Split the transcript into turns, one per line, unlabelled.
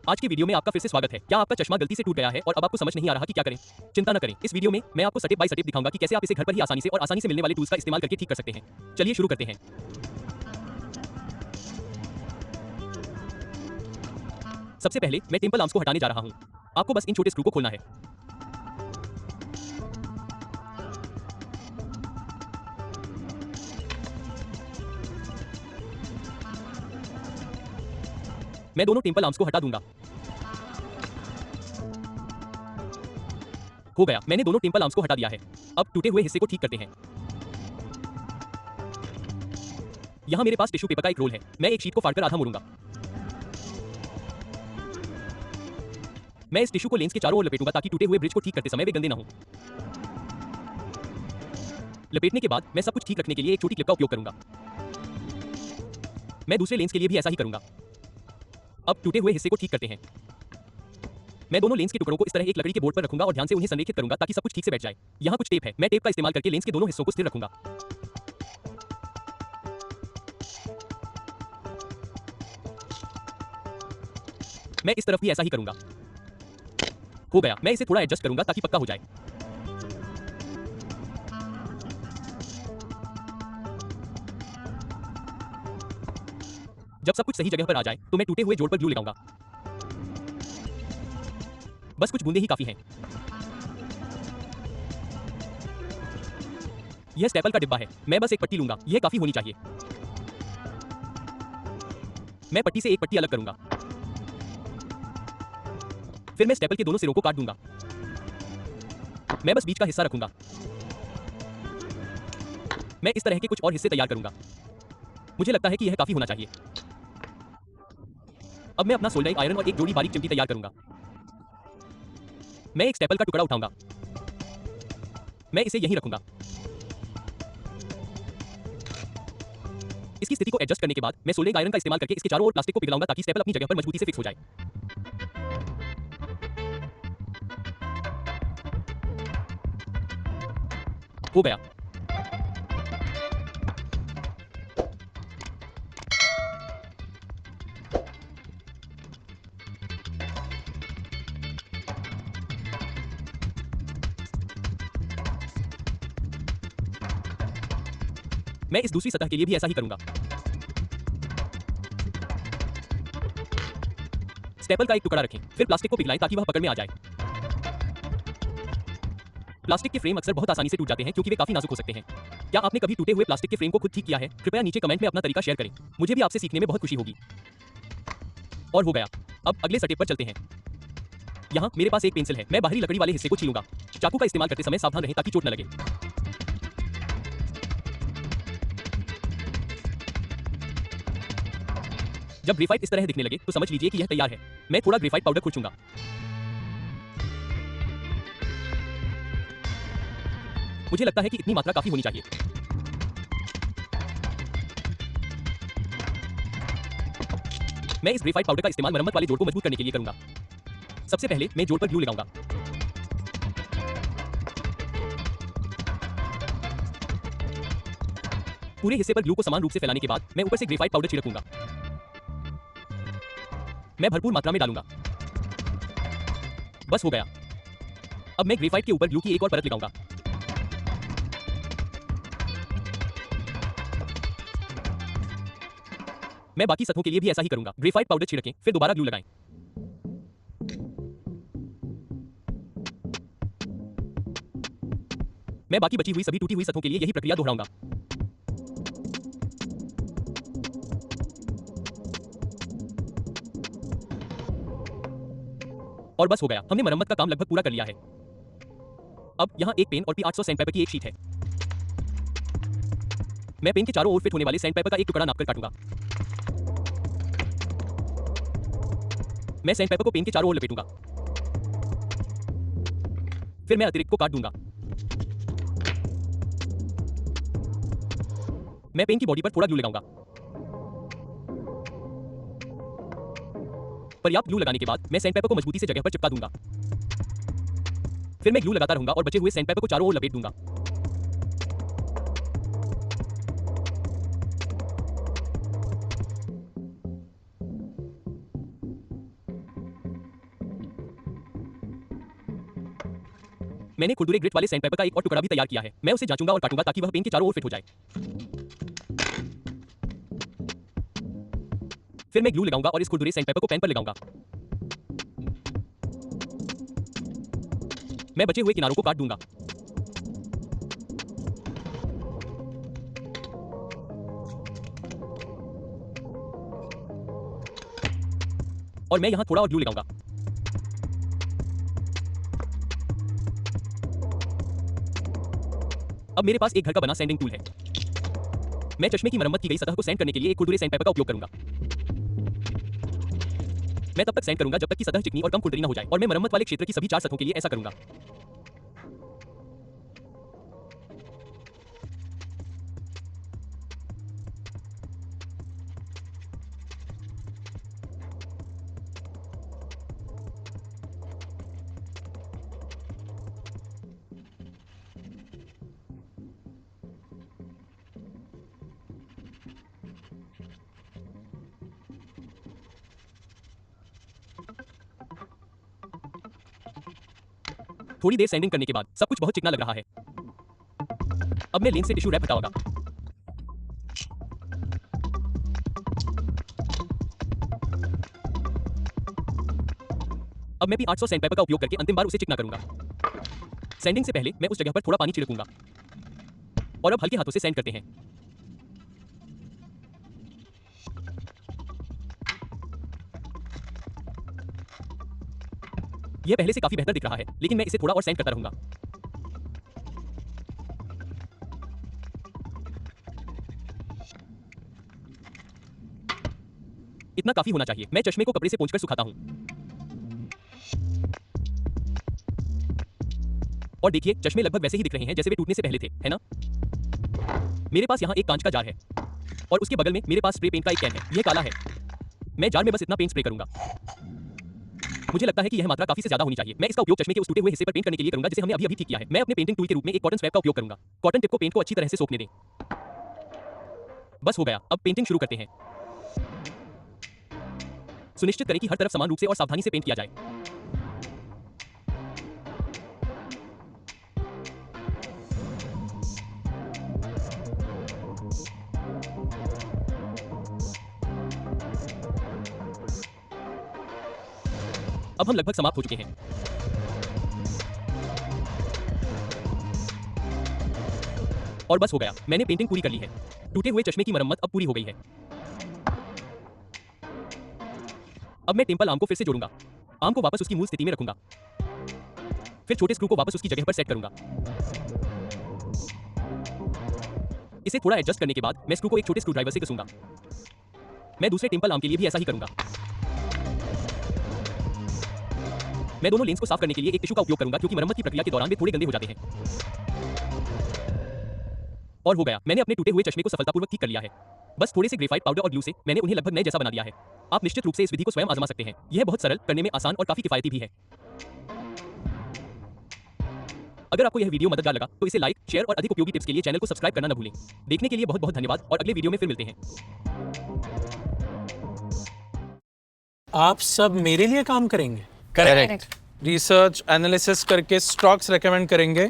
आज की वीडियो में आपका फिर से स्वागत है। क्या आपका चश्मा गलती से टूट गया है और अब आपको समझ नहीं आ रहा कि क्या करें? चिंता न करें। इस वीडियो में मैं आपको स्टेप बाय स्टेप दिखाऊंगा कि कैसे आप इसे घर पर ही आसानी से मिलने वाले टूल्स का इस्तेमाल करके ठीक कर सकते हैं। चलिए शुरू करते हैं। सबसे पहले मैं टेम्पल आर्म्स को हटाने जा रहा हूं। आपको बस इन छोटे स्क्रू को खोलना है। मैं दोनों टेम्पल आर्म्स को हटा दूंगा। हो गया, मैंने दोनों टेम्पल आर्म्स को हटा दिया है। अब टूटे हुए हिस्से को ठीक करते हैं। यहाँ मेरे पास टिश्यू पेपर का एक रोल है। मैं एक शीट को फाड़कर आधा मोड़ूंगा। मैं इस टिश्यू को लेंस के चारों ओर लपेटूंगा ताकि टूटे हुए ब्रिज को ठीक करते समय वे गंदे ना हो। लपेटने के बाद मैं सब कुछ ठीक रखने के लिए एक छोटी क्लिप का उपयोग करूंगा। मैं दूसरे लेंस के लिए भी ऐसा ही करूंगा। अब टूटे हुए हिस्से को ठीक करते हैं। मैं दोनों लेंस के टुकड़ों को इस तरह एक लकड़ी के बोर्ड पर रखूंगा और ध्यान से उन्हें संरेखित करूंगा ताकि सब कुछ ठीक से बैठ जाए। यहाँ कुछ टेप है। मैं टेप का इस्तेमाल करके लेंस के दोनों हिस्सों को स्थिर रखूंगा। मैं इस तरफ भी ऐसा ही करूंगा। हो गया, मैं इसे थोड़ा एडजस्ट करूंगा ताकि पक्का हो जाए। जब सब कुछ सही जगह पर आ जाए तो मैं टूटे हुए जोड़ पर ग्लू लगाऊंगा। बस कुछ बूंदे ही काफी हैं। यह स्टेपल का डिब्बा है। मैं बस एक पट्टी लूंगा। यह काफी होनी चाहिए। मैं पट्टी से एक पट्टी अलग करूंगा। फिर मैं स्टेपल के दोनों सिरों को काट दूंगा। मैं बस बीच का हिस्सा रखूंगा। मैं इस तरह के कुछ और हिस्से तैयार करूंगा। मुझे लगता है कि यह काफी होना चाहिए। अब मैं अपना सोल्डरिंग आयरन और एक जोड़ी बारीक चिमटी तैयार करूंगा। मैं एक स्टेपल का टुकड़ा उठाऊंगा। मैं इसे यहीं रखूंगा। इसकी स्थिति को एडजस्ट करने के बाद मैं सोल्डरिंग आयरन का इस्तेमाल करके इसके चारों ओर प्लास्टिक को पिघलाऊंगा ताकि स्टेपल अपनी जगह पर मजबूती से फिक्स हो जाए। हो गया। मैं इस दूसरी सतह के लिए भी ऐसा ही करूंगा। स्टेपल का एक टुकड़ा रखें, फिर प्लास्टिक को पिघलाएं ताकि वह पकड़ में आ जाए। प्लास्टिक के फ्रेम अक्सर बहुत आसानी से टूट जाते हैं क्योंकि वे काफी नाजुक हो सकते हैं। क्या आपने कभी टूटे हुए प्लास्टिक के फ्रेम को खुद ठीक किया है? कृपया नीचे कमेंट में अपना तरीका शेयर करें। मुझे भी आपसे सीखने में बहुत खुशी होगी। और हो गया। अब अगले स्टेप पर चलते हैं। यहाँ मेरे पास एक पेंसिल है। मैं बाहरी लकड़ी वाले हिस्से को छीलूंगा। चाकू का इस्तेमाल करते समय सावधान रहें ताकि चोट न लगे। जब ग्रेफाइट इस तरह दिखने लगे तो समझ लीजिए कि यह तैयार है। मैं थोड़ा ग्रेफाइट पाउडर खुरचूंगा। मुझे लगता है कि इतनी मात्रा काफी होनी चाहिए। मैं इस ग्रेफाइट पाउडर का इस्तेमाल मरम्मत वाले जोड़ को मजबूत करने के लिए करूंगा। सबसे पहले मैं जोड़ पर ग्लू लगाऊंगा। पूरे हिस्से पर ग्लू को समान रूप से फैलाने के बाद मैं ऊपर से ग्रेफाइट पाउडर छिड़कूंगा। मैं भरपूर मात्रा में डालूंगा। बस हो गया। अब मैं ग्रेफाइट के ऊपर ग्लू की एक और परत लगाऊंगा। मैं बाकी सतहों के लिए भी ऐसा ही करूंगा। ग्रेफाइट पाउडर छिड़कें, फिर दोबारा ग्लू लगाएं। मैं बाकी बची हुई सभी टूटी हुई सतहों के लिए यही प्रक्रिया दोहराऊंगा। और बस हो गया। हमने मरम्मत का काम लगभग पूरा कर लिया है। अब यहाँ एक पेन और P800 सैंडपेपर की एक शीट है। मैं पेन के चारों ओर फिट होने वाले सैंडपेपर का एक टुकड़ा नापकर काटूंगा। मैं सैंडपेपर को पेन के चारों ओर लपेटूंगा। फिर मैं अतिरिक्त को काट दूंगा। मैं पेन की बॉडी पर थोड़ा ग्लू लगाऊंगा। पर्याप्त ग्लू लगाने के बाद मैं सैंडपेपर को मजबूती से जगह पर चिपका दूंगा। फिर मैं ग्लू लगाता रहूंगा और बचे हुए सैंडपेपर को चारों ओर लपेट दूंगा। मैंने खुरदुरे ग्रिट वाले सैंडपेपर का एक और टुकड़ा भी तैयार किया है। मैं उसे जांचूंगा और काटूंगा ताकि वह पेन के चारों ओर फिट हो जाए। फिर मैं ग्लू लगाऊंगा और इस खुरदुरे सैंडपेपर को पेन पर लगाऊंगा। मैं बचे हुए किनारों को काट दूंगा। और मैं यहां थोड़ा और ग्लू लगाऊंगा। अब मेरे पास एक घर का बना सैंडिंग टूल है। मैं चश्मे की मरम्मत की गई सतह को सैंड करने के लिए एक खुरदुरे सैंडपेपर का उपयोग करूंगा। मैं तब तक सैंड करूंगा जब तक कि सतह चिकनी और कम खुरदरी न हो जाए और मैं मरम्मत वाले क्षेत्र की सभी 4 सतहों के लिए ऐसा करूंगा। थोड़ी देर सैंडिंग करने के बाद सब कुछ बहुत चिकना लग रहा है। अब मैं लेंस से टिश्यू रैप हटाऊंगा। अब मैं भी 800 सैंडपेपर का उपयोग करके अंतिम बार उसे चिकना करूंगा। सैंडिंग से पहले मैं उस जगह पर थोड़ा पानी छिड़कूंगा। और अब हल्के हाथों से सैंड करते हैं। यह पहले से काफी बेहतर दिख रहा है, लेकिन मैं इसे थोड़ा और सैंड करता रहूंगा। इतना काफी होना चाहिए। मैं चश्मे को कपड़े से पोंछकर सुखाता हूं। और देखिए, चश्मे लगभग वैसे ही दिख रहे हैं जैसे वे टूटने से पहले थे, है ना? मेरे पास यहाँ एक कांच का जार है और उसके बगल में मेरे पास स्प्रे पेंट का एक कैन है। यह काला है। मैं जार में बस इतना पेंट स्प्रे करूंगा। मुझे लगता है कि यह मात्रा काफी से ज्यादा होनी चाहिए। मैं इसका उपयोग चश्मे के उस टूटे हुए हिस्से पर पेंट करने के लिए करूंगा जिसे हमने अभी ठीक किया है। मैं अपने पेंटिंग टूल के रूप में एक कॉटन स्वैप का उपयोग करूंगा। कॉटन टिप को पेंट को अच्छी तरह से सोखने दें। बस हो गया। अब पेंटिंग शुरू करते हैं। सुनिश्चित करें कि हर तरफ समान रूप से और सावधानी से पेंट किया जाए। अब हम लगभग समाप्त हो चुके हैं। और बस हो गया। मैंने पेंटिंग पूरी कर ली है। टूटे हुए चश्मे की मरम्मत अब पूरी हो गई है। अब मैं टेम्पल आर्म को फिर से जोड़ूंगा। आर्म को वापस उसकी मूल स्थिति में रखूंगा। फिर छोटे स्क्रू को वापस उसकी जगह पर सेट करूंगा। इसे थोड़ा एडजस्ट करने के बाद मैं स्क्रू को एक छोटे स्क्रू ड्राइवर से घसूंगा। मैं दूसरे टेम्पल आर्म के लिए भी ऐसा ही करूंगा। मैं दोनों लेंस को साफ करने के लिए एक टिश्यू का उपयोग करूंगा क्योंकि मरम्मत की प्रक्रिया के दौरान वे थोड़े गंदे हो जाते हैं। और हो गया। मैंने अपने टूटे हुए चश्मे को सफलतापूर्वक ठीक कर लिया है। बस थोड़े से ग्रेफाइट पाउडर और ग्लू से मैंने उन्हें लगभग नए जैसा बना दिया है। आप निश्चित रूप से इस विधि को स्वयं आजमा सकते हैं। यह बहुत सरल, करने में आसान और काफी किफायती भी है। अगर आपको यह वीडियो मददगार लगा तो इसे लाइक, शेयर और अधिक उपयोगी टिप्स के लिए चैनल को सब्सक्राइब करना न भूलें। देखने के लिए बहुत बहुत धन्यवाद और अगले वीडियो में फिर मिलते हैं।
आप सब मेरे लिए काम करेंगे?
करेक्ट।
रिसर्च एनालिसिस करके स्टॉक्स रेकमेंड करेंगे